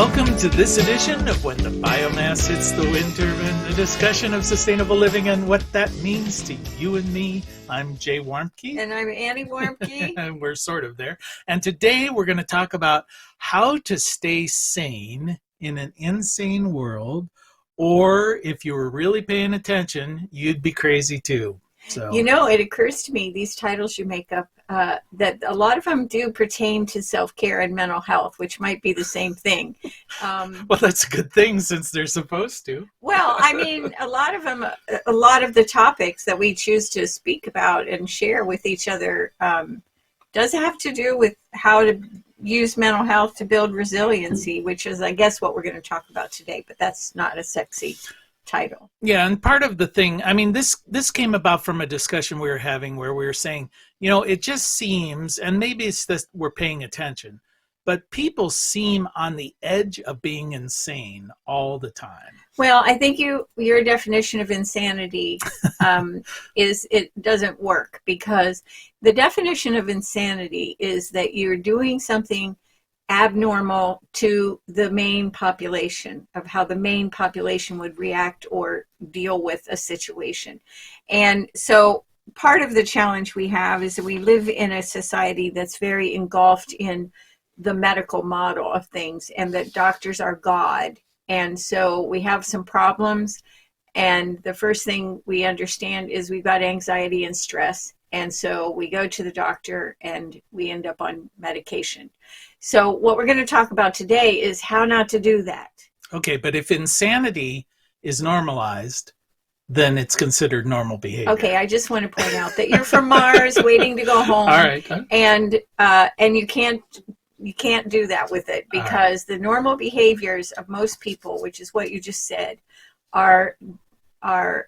Welcome to this edition of When the Biomass Hits the Winter, and a discussion of sustainable living and what that means to you and me. I'm Jay Warmke. And I'm Annie Warmke. And we're sort of there. And today we're going to talk about how to stay sane in an insane world, or if you were really paying attention, you'd be crazy too. So, you know, it occurs to me, these titles you make up, that a lot of them do pertain to self-care and mental health, which might be the same thing. Well, that's a good thing since they're supposed to. Well, I mean, a lot of the topics that we choose to speak about and share with each other does have to do with how to use mental health to build resiliency, which is, I guess, what we're going to talk about today, but that's not a sexy title. Yeah, and part of the thing, I mean, this came about from a discussion we were having where we were saying, you know, it just seems, and maybe it's that we're paying attention, but people seem on the edge of being insane all the time. Well, I think your definition of insanity is it doesn't work, because the definition of insanity is that you're doing something abnormal to the main population, of how the main population would react or deal with a situation. And so part of the challenge we have is that we live in a society that's very engulfed in the medical model of things, and that doctors are God. And so we have some problems, and the first thing we understand is we've got anxiety and stress. And so we go to the doctor and we end up on medication. So what we're going to talk about today is how not to do that. Okay, but if insanity is normalized, then it's considered normal behavior. Okay, I just want to point out that you're from Mars waiting to go home. All right. And you can't do that with it, because the normal behaviors of most people, which is what you just said, are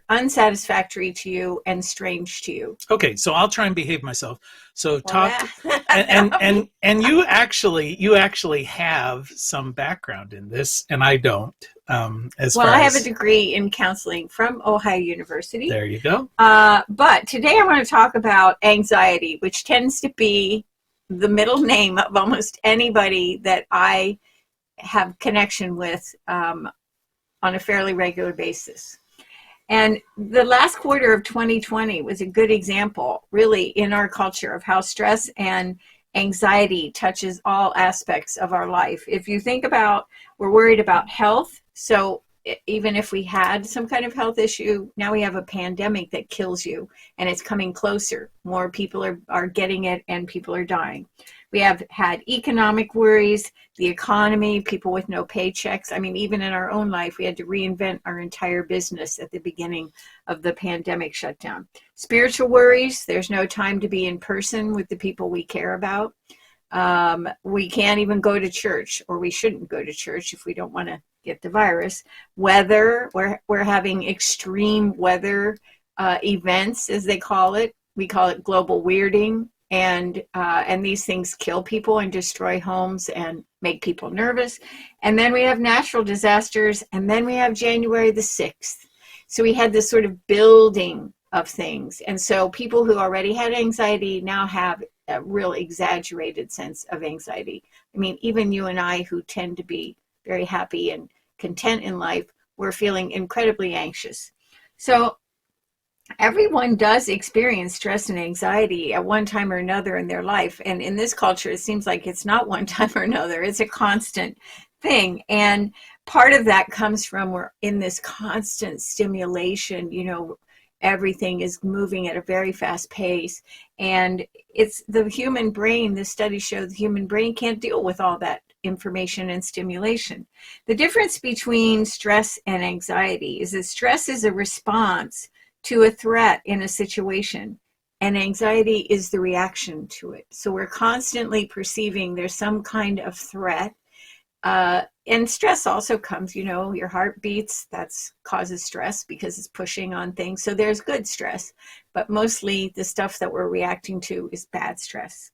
unsatisfactory to you and strange to you. Okay, so I'll try and behave myself. So talk, yeah. and you actually have some background in this, and I don't. I have a degree in counseling from Ohio University. There you go. But today I want to talk about anxiety, which tends to be the middle name of almost anybody that I have connection with on a fairly regular basis. And the last quarter of 2020 was a good example, really, in our culture of how stress and anxiety touches all aspects of our life. If you think about, we're worried about health. So even if we had some kind of health issue, now we have a pandemic that kills you, and it's coming closer. More people are getting it, and people are dying. We have had economic worries, the economy, people with no paychecks. I mean, even in our own life, we had to reinvent our entire business at the beginning of the pandemic shutdown. Spiritual worries, there's no time to be in person with the people we care about. We can't even go to church, or we shouldn't go to church if we don't want to get the virus. Weather, we're having extreme weather events, as they call it. We call it global weirding. And these things kill people and destroy homes and make people nervous. And then we have natural disasters, and then we have January the 6th. So we had this sort of building of things. And so people who already had anxiety now have a real exaggerated sense of anxiety. I mean, even you and I, who tend to be very happy and content in life, we're feeling incredibly anxious. So everyone does experience stress and anxiety at one time or another in their life. And in this culture, it seems like it's not one time or another. It's a constant thing. And part of that comes from we're in this constant stimulation. You know, everything is moving at a very fast pace. And it's the human brain, the studies show the human brain can't deal with all that information and stimulation. The difference between stress and anxiety is that stress is a response to a threat in a situation, and anxiety is the reaction to it. So we're constantly perceiving there's some kind of threat. And stress also comes, you know, your heart beats, that causes stress because it's pushing on things. So there's good stress, but mostly the stuff that we're reacting to is bad stress.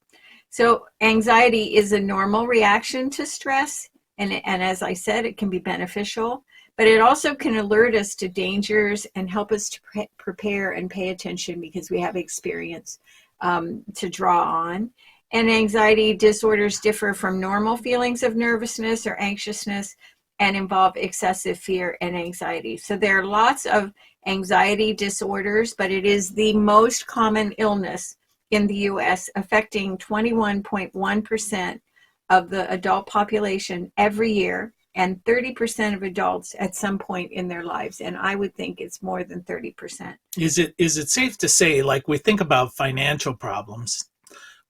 So anxiety is a normal reaction to stress. And as I said, it can be beneficial. But it also can alert us to dangers and help us to prepare and pay attention, because we have experience to draw on. and anxiety disorders differ from normal feelings of nervousness or anxiousness and involve excessive fear and anxiety. So there are lots of anxiety disorders, but it is the most common illness in the US, affecting 21.1% of the adult population every year, and 30% of adults at some point in their lives. And I would think it's more than 30%. Is it safe to say, like we think about financial problems,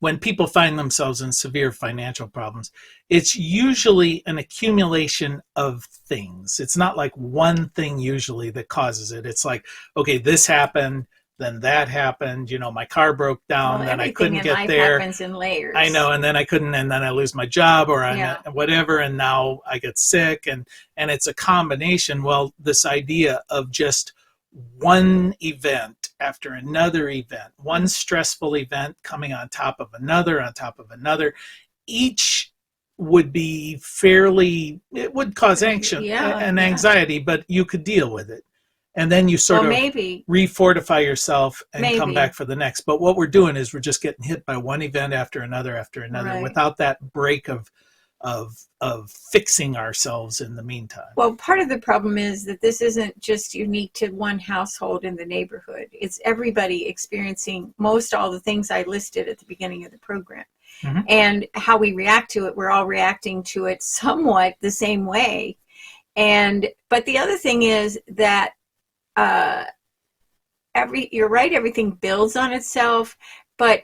when people find themselves in severe financial problems, it's usually an accumulation of things. It's not like one thing usually that causes it. It's like, okay, this happened, then that happened, my car broke down, then I couldn't get there. Happens in layers. I know, and then I couldn't, and then I lose my job or whatever, and now I get sick, and it's a combination. Well, this idea of just one event after another event, one stressful event coming on top of another, each would be it would cause anxiety, but you could deal with it. And then you sort of refortify yourself and come back for the next. But what we're doing is we're just getting hit by one event after another right. without that break of fixing ourselves in the meantime. Well, part of the problem is that this isn't just unique to one household in the neighborhood. It's everybody experiencing most all the things I listed at the beginning of the program. Mm-hmm. And how we react to it, we're all reacting to it somewhat the same way. But the other thing is that you're right, everything builds on itself, but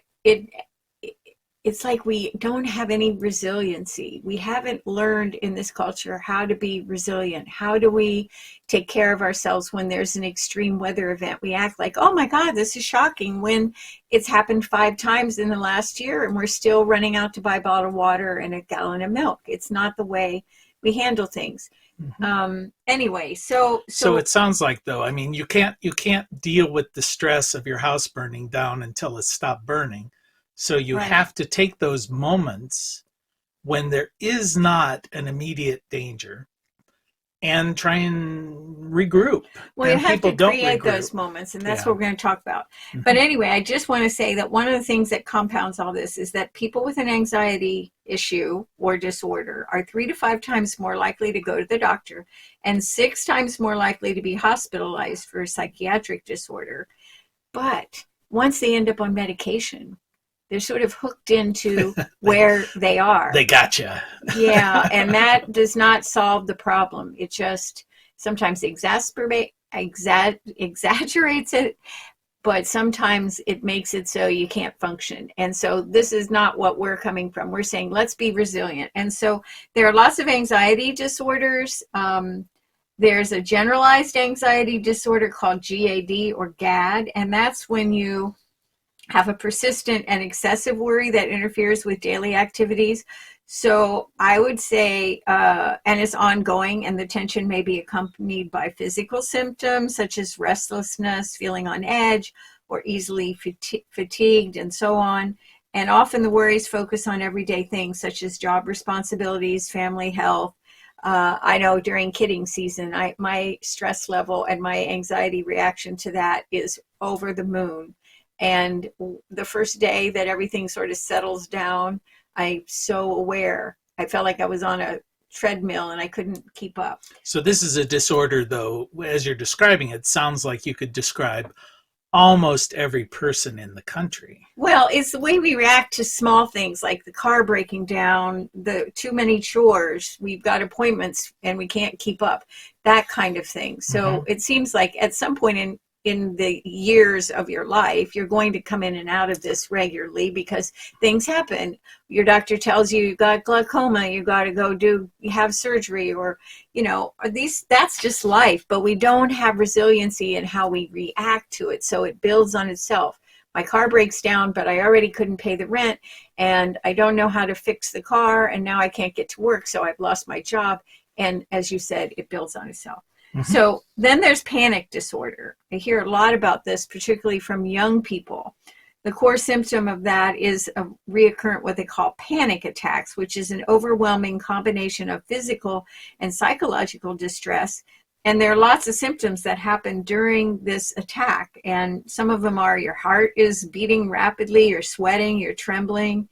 it's like we don't have any resiliency. We haven't learned in this culture how to be resilient. How do we take care of ourselves when there's an extreme weather event? We act like, oh my God, this is shocking, when it's happened 5 times in the last year and we're still running out to buy bottled water and a gallon of milk. It's not the way we handle things. Mm-hmm. Anyway, so it sounds like, though, I mean, you can't deal with the stress of your house burning down until it stopped burning. So you have to take those moments when there is not an immediate danger and try and regroup. Well, you have to create those moments, and that's what we're going to talk about. Mm-hmm. But anyway, I just want to say that one of the things that compounds all this is that people with an anxiety issue or disorder are 3 to 5 times more likely to go to the doctor and 6 times more likely to be hospitalized for a psychiatric disorder. But once they end up on medication, they're sort of hooked into where they are. They gotcha. Yeah, and that does not solve the problem. It just sometimes exaggerates it, but sometimes it makes it so you can't function. And so this is not what we're coming from. We're saying, let's be resilient. And so there are lots of anxiety disorders. There's a generalized anxiety disorder called GAD or GAD, and that's when you have a persistent and excessive worry that interferes with daily activities. So I would say, and it's ongoing, and the tension may be accompanied by physical symptoms such as restlessness, feeling on edge, or easily fatigued, and so on. And often the worries focus on everyday things such as job responsibilities, family health. I know during kidding season, my stress level and my anxiety reaction to that is over the moon. And the first day that everything sort of settles down, I'm so aware. I felt like I was on a treadmill and I couldn't keep up. So this is a disorder, though, as you're describing it, sounds like you could describe almost every person in the country. Well, it's the way we react to small things like the car breaking down, the too many chores, we've got appointments and we can't keep up, that kind of thing. So It seems like at some point in the years of your life, you're going to come in and out of this regularly because things happen. Your doctor tells you you've got glaucoma, you got to go have surgery, or, that's just life, but we don't have resiliency in how we react to it. So it builds on itself. My car breaks down, but I already couldn't pay the rent and I don't know how to fix the car. And now I can't get to work. So I've lost my job. And as you said, it builds on itself. So then there's panic disorder. I hear a lot about this, particularly from young people. The core symptom of that is a reoccurrent, what they call panic attacks, which is an overwhelming combination of physical and psychological distress. And there are lots of symptoms that happen during this attack. And some of them are your heart is beating rapidly, you're sweating, you're trembling.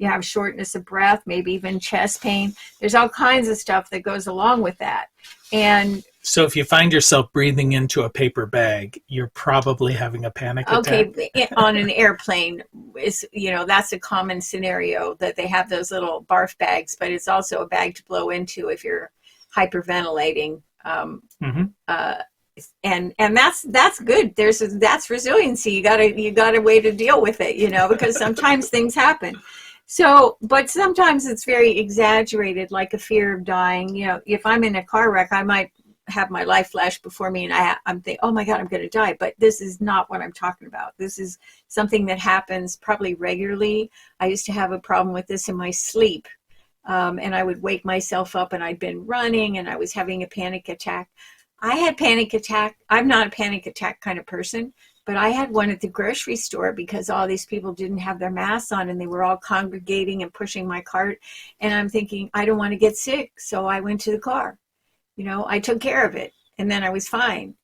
You have shortness of breath, maybe even chest pain. There's all kinds of stuff that goes along with that. And so if you find yourself breathing into a paper bag, you're probably having a panic attack. Okay, on an airplane is, that's a common scenario that they have those little barf bags, but it's also a bag to blow into if you're hyperventilating. And that's good. That's resiliency. You got a way to deal with it, because sometimes things happen. So, but sometimes it's very exaggerated, like a fear of dying. If I'm in a car wreck, I might have my life flash before me, and I'm thinking, oh my God, I'm going to die. But this is not what I'm talking about. This is something that happens probably regularly. I used to have a problem with this in my sleep. And I would wake myself up, and I'd been running, and I was having a panic attack. I had panic attack. I'm not a panic attack kind of person, but I had one at the grocery store because all these people didn't have their masks on, and they were all congregating and pushing my cart. And I'm thinking, I don't want to get sick. So I went to the car. I took care of it, and then I was fine.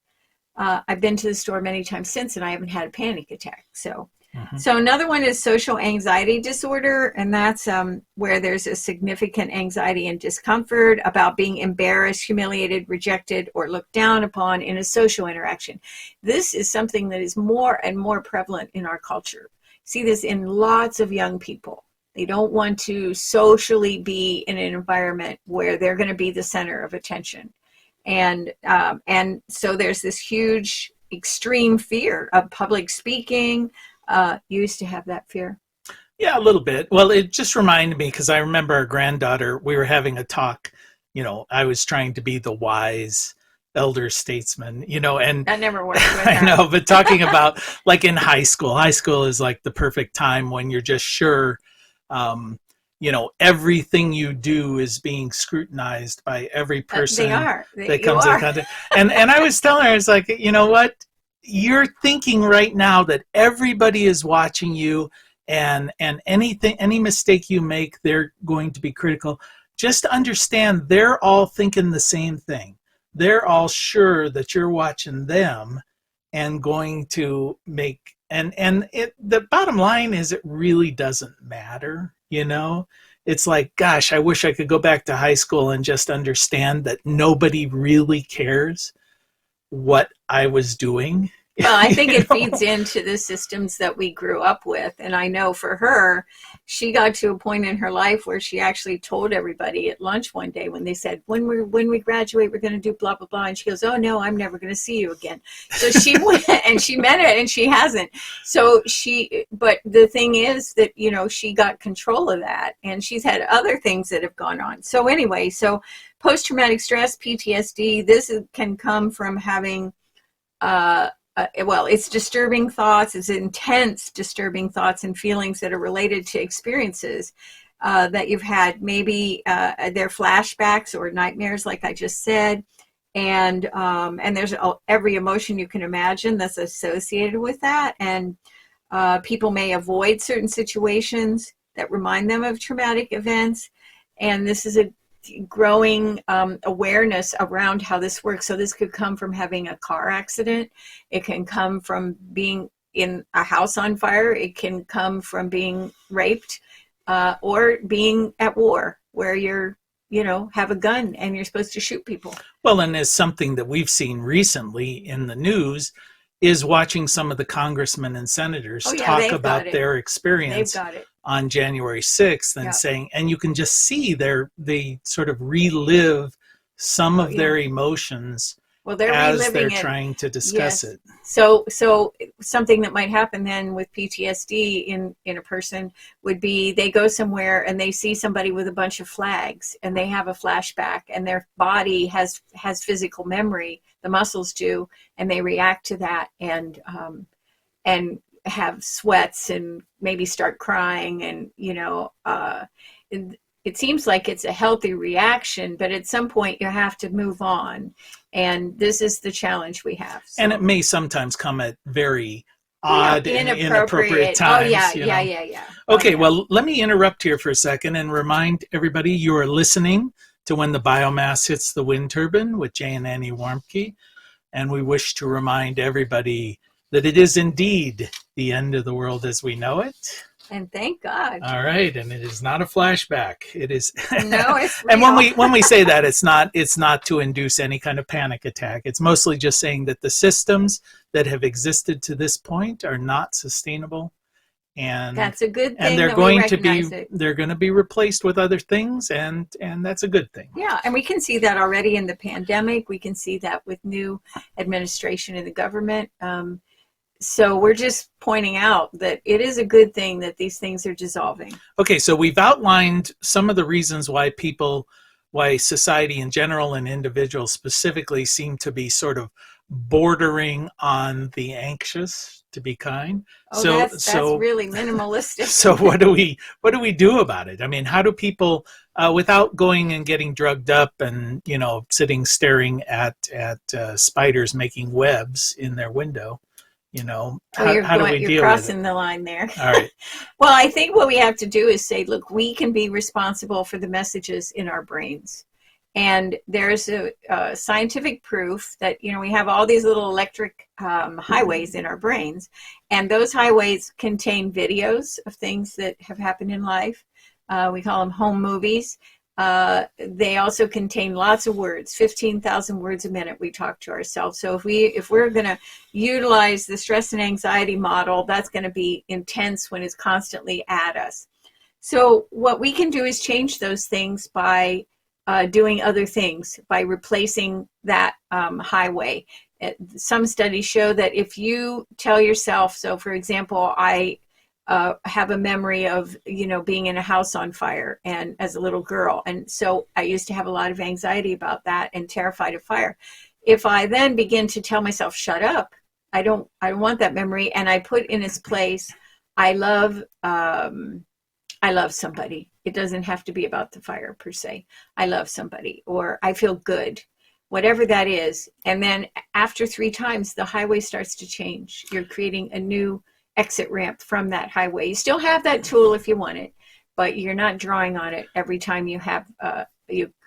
I've been to the store many times since, and I haven't had a panic attack. So another one is social anxiety disorder, and that's where there's a significant anxiety and discomfort about being embarrassed, humiliated, rejected, or looked down upon in a social interaction. This is something that is more and more prevalent in our culture. See this in lots of young people. They don't want to socially be in an environment where they're going to be the center of attention. And so there's this huge, extreme fear of public speaking. You used to have that fear? Yeah, a little bit. Well, it just reminded me, because I remember our granddaughter, we were having a talk, I was trying to be the wise elder statesman, and that never worked with her. I know, but talking about like in high school is like the perfect time when you're just sure, everything you do is being scrutinized by every person that comes in contact. And I was telling her, I was like, you know what? You're thinking right now that everybody is watching you, and any mistake you make, they're going to be critical. Just understand they're all thinking the same thing. They're all sure that you're watching them and going to make, the bottom line is it really doesn't matter, It's like, gosh, I wish I could go back to high school and just understand that nobody really cares what I was doing. Well, I think it feeds into the systems that we grew up with. And I know for her, she got to a point in her life where she actually told everybody at lunch one day when they said, when we graduate, we're going to do blah, blah, blah. And she goes, oh, no, I'm never going to see you again. So she went and she meant it, and she hasn't. So but the thing is that, she got control of that, and she's had other things that have gone on. So anyway, post-traumatic stress, PTSD, this can come from having, it's disturbing thoughts. It's intense, disturbing thoughts and feelings that are related to experiences that you've had. Maybe they're flashbacks or nightmares, like I just said, and there's every emotion you can imagine that's associated with that. And people may avoid certain situations that remind them of traumatic events, and this is a growing awareness around how this works. So this could come from having a car accident. It can come from being in a house on fire. It can come from being raped or being at war where you're, have a gun and you're supposed to shoot people. Well, and as something that we've seen recently in the news is watching some of the congressmen and senators talk about their experience on January 6th and saying, and you can just see they sort of relive some of their emotions as they're trying to discuss it. So something that might happen then with PTSD in a person would be they go somewhere and they see somebody with a bunch of flags and they have a flashback, and their body has physical memory, the muscles do, and they react to that and have sweats and maybe start crying, and it seems like it's a healthy reaction, but at some point you have to move on, and this is the challenge we have. So. And it may sometimes come at very odd and inappropriate times. Oh yeah. Okay, well, let me interrupt here for a second and remind everybody you are listening to When the Biomass Hits the Wind Turbine with Jay and Annie Warmke, and we wish to remind everybody that it is indeed the end of the world as we know it. And thank God. All right, and it is not a flashback. It is. No, it's real. And when we say that, it's not to induce any kind of panic attack. It's mostly just saying that the systems that have existed to this point are not sustainable, and that's a good thing. And they're that going we to be recognize it. they're going to be replaced with other things, and that's a good thing. Yeah, and we can see that already in the pandemic. We can see that with new administration in the government. So we're just pointing out that it is a good thing that these things are dissolving. Okay, so we've outlined some of the reasons why society in general and individuals specifically seem to be sort of bordering on the anxious, to be kind. Oh, so that's really minimalistic. So what do we do about it? I mean, how do people, without going and getting drugged up and sitting staring at spiders making webs in their window? How do we deal with it? You're crossing the line there. All right. Well, I think what we have to do is say, look, we can be responsible for the messages in our brains. And there's a scientific proof that, we have all these little electric highways in our brains. And those highways contain videos of things that have happened in life. We call them home movies. They also contain lots of words, 15,000 words a minute we talk to ourselves. So if we're going to utilize the stress and anxiety model, that's going to be intense when it's constantly at us. So what we can do is change those things by doing other things, by replacing that highway. Some studies show that if you tell yourself, so for example, I have a memory of being in a house on fire and as a little girl, and so I used to have a lot of anxiety about that and terrified of fire. If I then begin to tell myself, shut up, I don't want that memory, and I put in its place, I love somebody. It doesn't have to be about the fire per se. I love somebody, or I feel good, whatever that is. And then after 3 times, the highway starts to change. You're creating a new exit ramp from that highway. You still have that tool if you want it, but you're not drawing on it every time you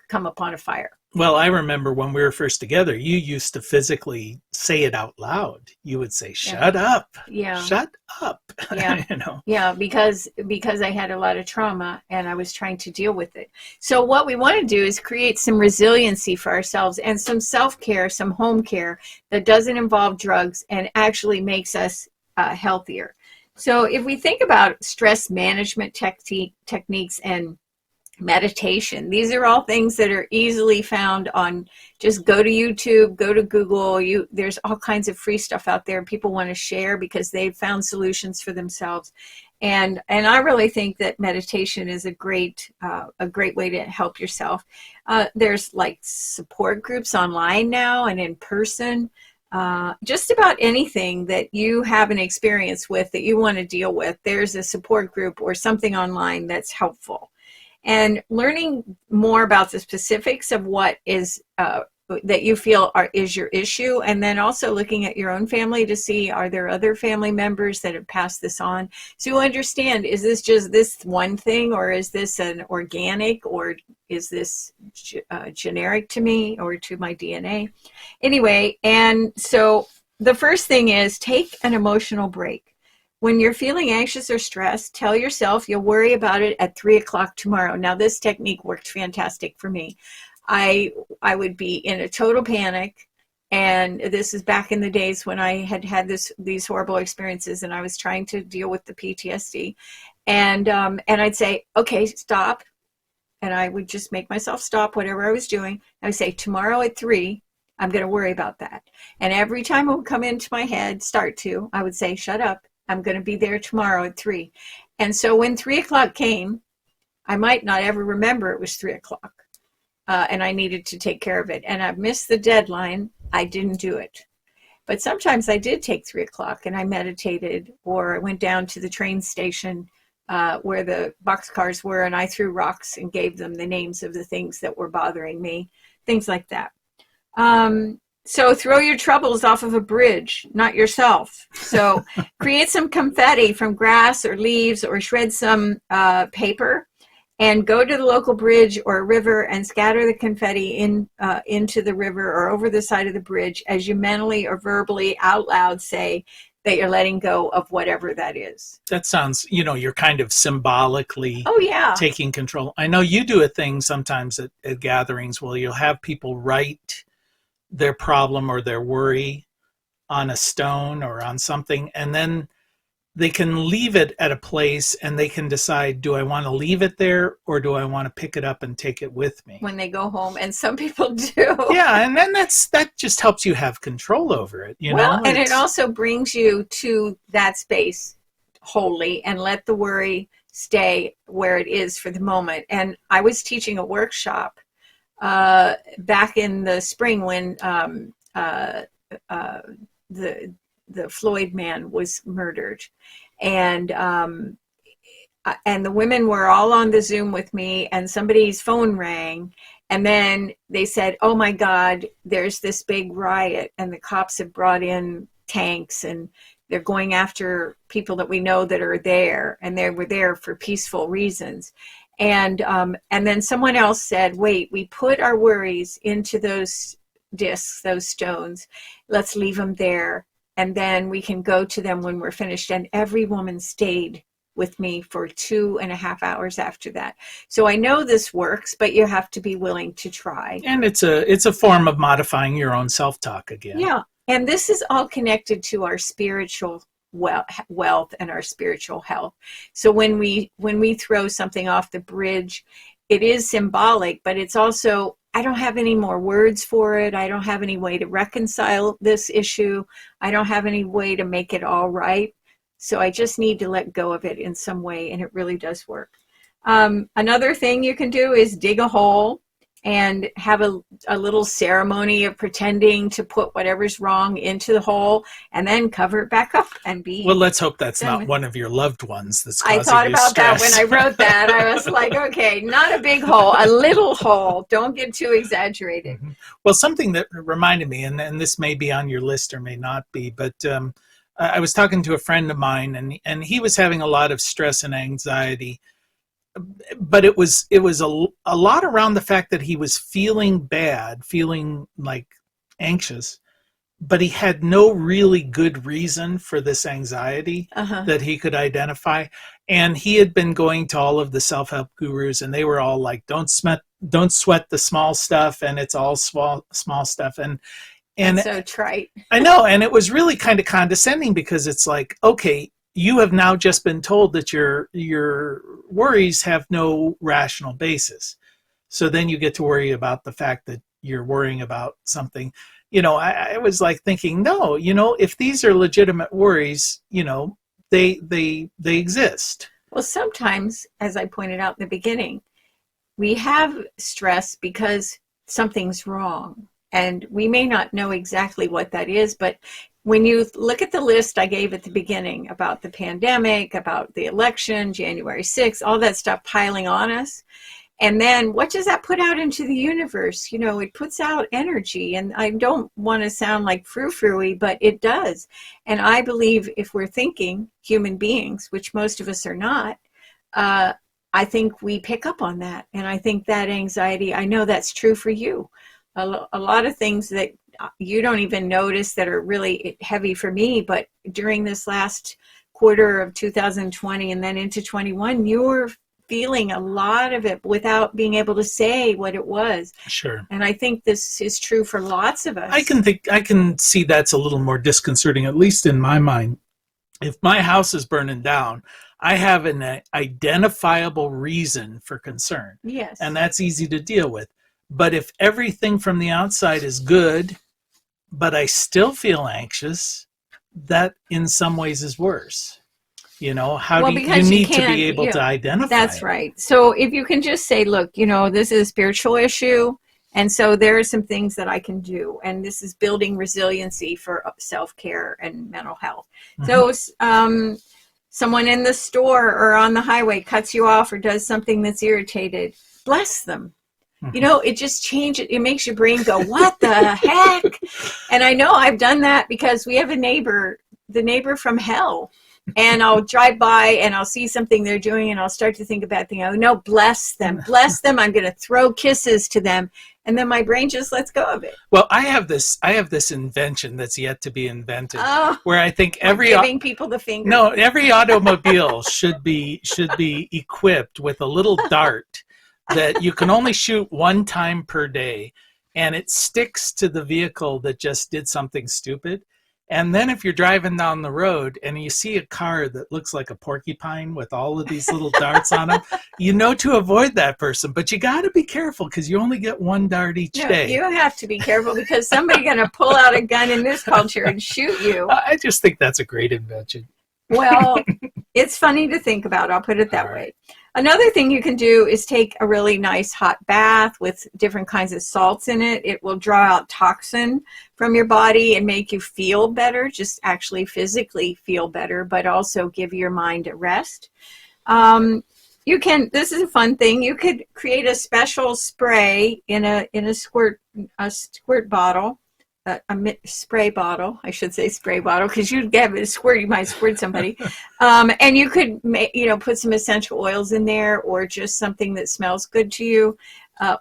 come upon a fire. Well, I remember when we were first together, you used to physically say it out loud. You would say, shut up. Yeah. Shut up. Yeah. Yeah, because I had a lot of trauma and I was trying to deal with it. So what we want to do is create some resiliency for ourselves and some self-care, some home care that doesn't involve drugs and actually makes us healthier. So if we think about stress management techniques and meditation, these are all things that are easily found on, just go to YouTube, go to Google. There's all kinds of free stuff out there people want to share because they've found solutions for themselves. And I really think that meditation is a great way to help yourself. There's like support groups online now and in person. Just about anything that you have an experience with that you want to deal with, there's a support group or something online that's helpful. And learning more about the specifics of what is that you feel is your issue, and then also looking at your own family to see, are there other family members that have passed this on, so you understand, is this just this one thing, or is this an organic, or is this generic to me or to my DNA? Anyway, and so the first thing is take an emotional break. When you're feeling anxious or stressed, tell yourself you'll worry about it at 3 o'clock tomorrow. Now, this technique worked fantastic for me. I would be in a total panic, and this is back in the days when I had these horrible experiences, and I was trying to deal with the PTSD. And I'd say, okay, stop. And I would just make myself stop whatever I was doing. I would say, tomorrow at 3, I'm going to worry about that. And every time it would come into my head, I would say, shut up. I'm going to be there tomorrow at 3. And so when 3 o'clock came, I might not ever remember it was 3 o'clock. And I needed to take care of it. And I missed the deadline. I didn't do it. But sometimes I did take 3 o'clock and I meditated, or I went down to the train station where the boxcars were, and I threw rocks and gave them the names of the things that were bothering me, things like that. So throw your troubles off of a bridge, not yourself. So create some confetti from grass or leaves, or shred some paper, and go to the local bridge or a river and scatter the confetti into the river or over the side of the bridge as you mentally or verbally out loud say, that you're letting go of whatever that is. That sounds, you're kind of symbolically Oh, yeah. taking control. I know you do a thing sometimes at gatherings where you'll have people write their problem or their worry on a stone or on something, and then they can leave it at a place and they can decide, do I want to leave it there or do I want to pick it up and take it with me when they go home? And some people do. Yeah, and then that just helps you have control over it, Well, and it also brings you to that space wholly and let the worry stay where it is for the moment. And I was teaching a workshop back in the spring when the Floyd man was murdered, and the women were all on the Zoom with me, and somebody's phone rang, and then they said, oh my God, there's this big riot and the cops have brought in tanks and they're going after people that we know that are there, and they were there for peaceful reasons. And then someone else said, wait, we put our worries into those discs, those stones, let's leave them there, and then we can go to them when we're finished. And every woman stayed with me for 2.5 hours after that. So I know this works, but you have to be willing to try. And it's a form of modifying your own self-talk again. Yeah. And this is all connected to our spiritual wealth and our spiritual health. So when we throw something off the bridge, it is symbolic, but it's also, I don't have any more words for it. I don't have any way to reconcile this issue. I don't have any way to make it all right. So I just need to let go of it in some way, and it really does work. Another thing you can do is dig a hole and have a little ceremony of pretending to put whatever's wrong into the hole and then cover it back up and be. Well, let's hope that's not one of your loved ones that's causing you stress. I thought about that when I wrote that. I was like, okay, not a big hole, a little hole. Don't get too exaggerated. Mm-hmm. Well, something that reminded me, and this may be on your list or may not be, but I was talking to a friend of mine, and he was having a lot of stress and anxiety. But it was a lot around the fact that he was feeling bad, feeling like anxious, but he had no really good reason for this anxiety that he could identify. And he had been going to all of the self-help gurus, and they were all like, don't sweat the small stuff, and it's all small stuff. And that's so trite. I know, and it was really kind of condescending, because it's like, okay, you have now just been told that your worries have no rational basis. So then you get to worry about the fact that you're worrying about something. I was like thinking, no, if these are legitimate worries, they exist. Well, sometimes, as I pointed out in the beginning, we have stress because something's wrong. And we may not know exactly what that is, but when you look at the list I gave at the beginning about the pandemic, about the election, January 6th, all that stuff piling on us, and then what does that put out into the universe? It puts out energy, and I don't want to sound like frou-frou-y, but it does. And I believe if we're thinking human beings, which most of us are not, I think we pick up on that. And I think that anxiety, I know that's true for you. A lot of things that you don't even notice that are really heavy for me, but during this last quarter of 2020 and then into 21, you were feeling a lot of it without being able to say what it was. Sure. And I think this is true for lots of us. I can see that's a little more disconcerting, at least in my mind. If my house is burning down, I have an identifiable reason for concern. Yes. And that's easy to deal with. But if everything from the outside is good, but I still feel anxious, that in some ways is worse. You need to be able to identify. That's right. So if you can just say, look, this is a spiritual issue, and so there are some things that I can do, and this is building resiliency for self-care and mental health. Mm-hmm. So someone in the store or on the highway cuts you off or does something that's irritated, bless them. It just changes. It makes your brain go, what the heck? And I know I've done that because we have the neighbor from hell. And I'll drive by and I'll see something they're doing and I'll start to think about things. Oh, no, bless them. Bless them. I'm going to throw kisses to them. and then my brain just lets go of it. Well, I have this invention that's yet to be invented, Oh, where I think giving people the finger. No, every automobile should be equipped with a little dart that you can only shoot one time per day, and it sticks to the vehicle that just did something stupid. And then if you're driving down the road and you see a car that looks like a porcupine with all of these little darts on them, you know to avoid that person. But you got to be careful because you only get one dart each day. You have to be careful because somebody's going to pull out a gun in this culture and shoot you. I just think that's a great invention. Well, it's funny to think about. I'll put it that way. Another thing you can do is take a really nice hot bath with different kinds of salts in it. It will draw out toxin from your body and make you feel better, just actually physically feel better, but also give your mind a rest. This is a fun thing. You could create a special spray in a squirt bottle. A spray bottle, I should say spray bottle, because you have a squirt, you might squirt somebody. And you could, put some essential oils in there, or just something that smells good to you,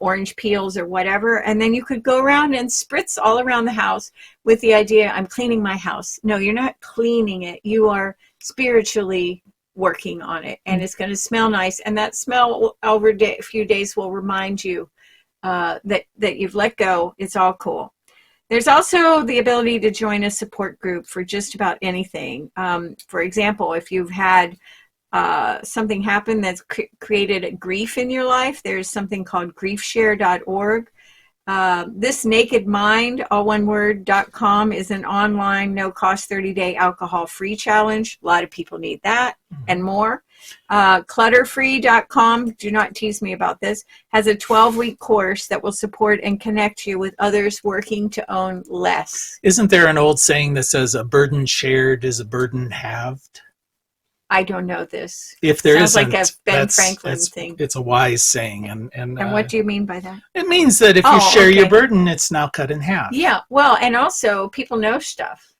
orange peels or whatever. And then you could go around and spritz all around the house with the idea, I'm cleaning my house. No, you're not cleaning it. You are spiritually working on it, and it's going to smell nice. And that smell over a few days will remind you that you've let go. It's all cool. There's also the ability to join a support group for just about anything. For example, if you've had something happen that's created a grief in your life, there's something called griefshare.org. This Naked Mind, all one word, .com is an online, no-cost 30-day alcohol-free challenge. A lot of people need that and more. Clutterfree.com, do not tease me about this, has a 12-week course that will support and connect you with others working to own less. Isn't there an old saying that says a burden shared is a burden halved? I don't know this. If there Sounds isn't, like a Ben Franklin thing. It's a wise saying. And what do you mean by that? It means that if you share your burden, it's now cut in half. Yeah, well, and also people know stuff.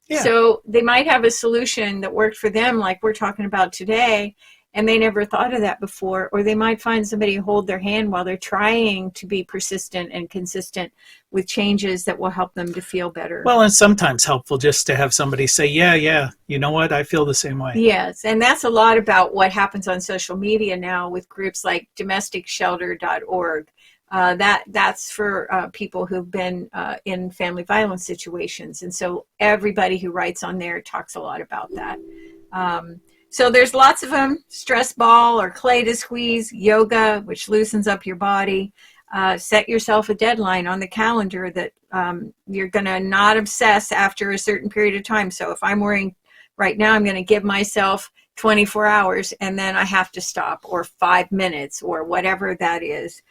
Yeah. So they might have a solution that worked for them, like we're talking about today, and they never thought of that before. Or they might find somebody hold their hand while they're trying to be persistent and consistent with changes that will help them to feel better. Well, and sometimes helpful just to have somebody say, yeah, you know what, I feel the same way. Yes, and that's a lot about what happens on social media now with groups like domesticshelter.org. That's for people who've been in family violence situations. And so everybody who writes on there talks a lot about that. So there's lots of them: stress ball or clay to squeeze, yoga, which loosens up your body. Set yourself a deadline on the calendar that you're going to not obsess after a certain period of time. So if I'm worrying right now, I'm going to give myself 24 hours and then I have to stop, or 5 minutes, or whatever that is.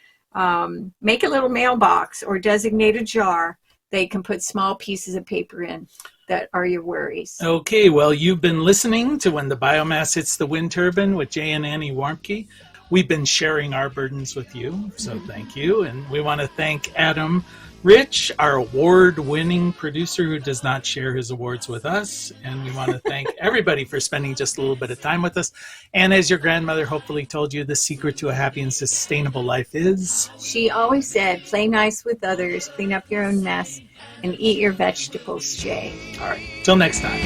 Make a little mailbox or designate a jar they can put small pieces of paper in that are your worries. Okay, well, you've been listening to When the Biomass Hits the Wind Turbine with Jay and Annie Warmke. We've been sharing our burdens with you, so thank you. And we want to thank Adam Rich, our award-winning producer who does not share his awards with us. And we want to thank everybody for spending just a little bit of time with us. And as your grandmother hopefully told you, the secret to a happy and sustainable life is... She always said, play nice with others, clean up your own mess, and eat your vegetables, Jay. All right, till next time.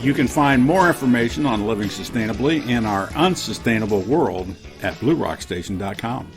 You can find more information on living sustainably in our unsustainable world at bluerockstation.com.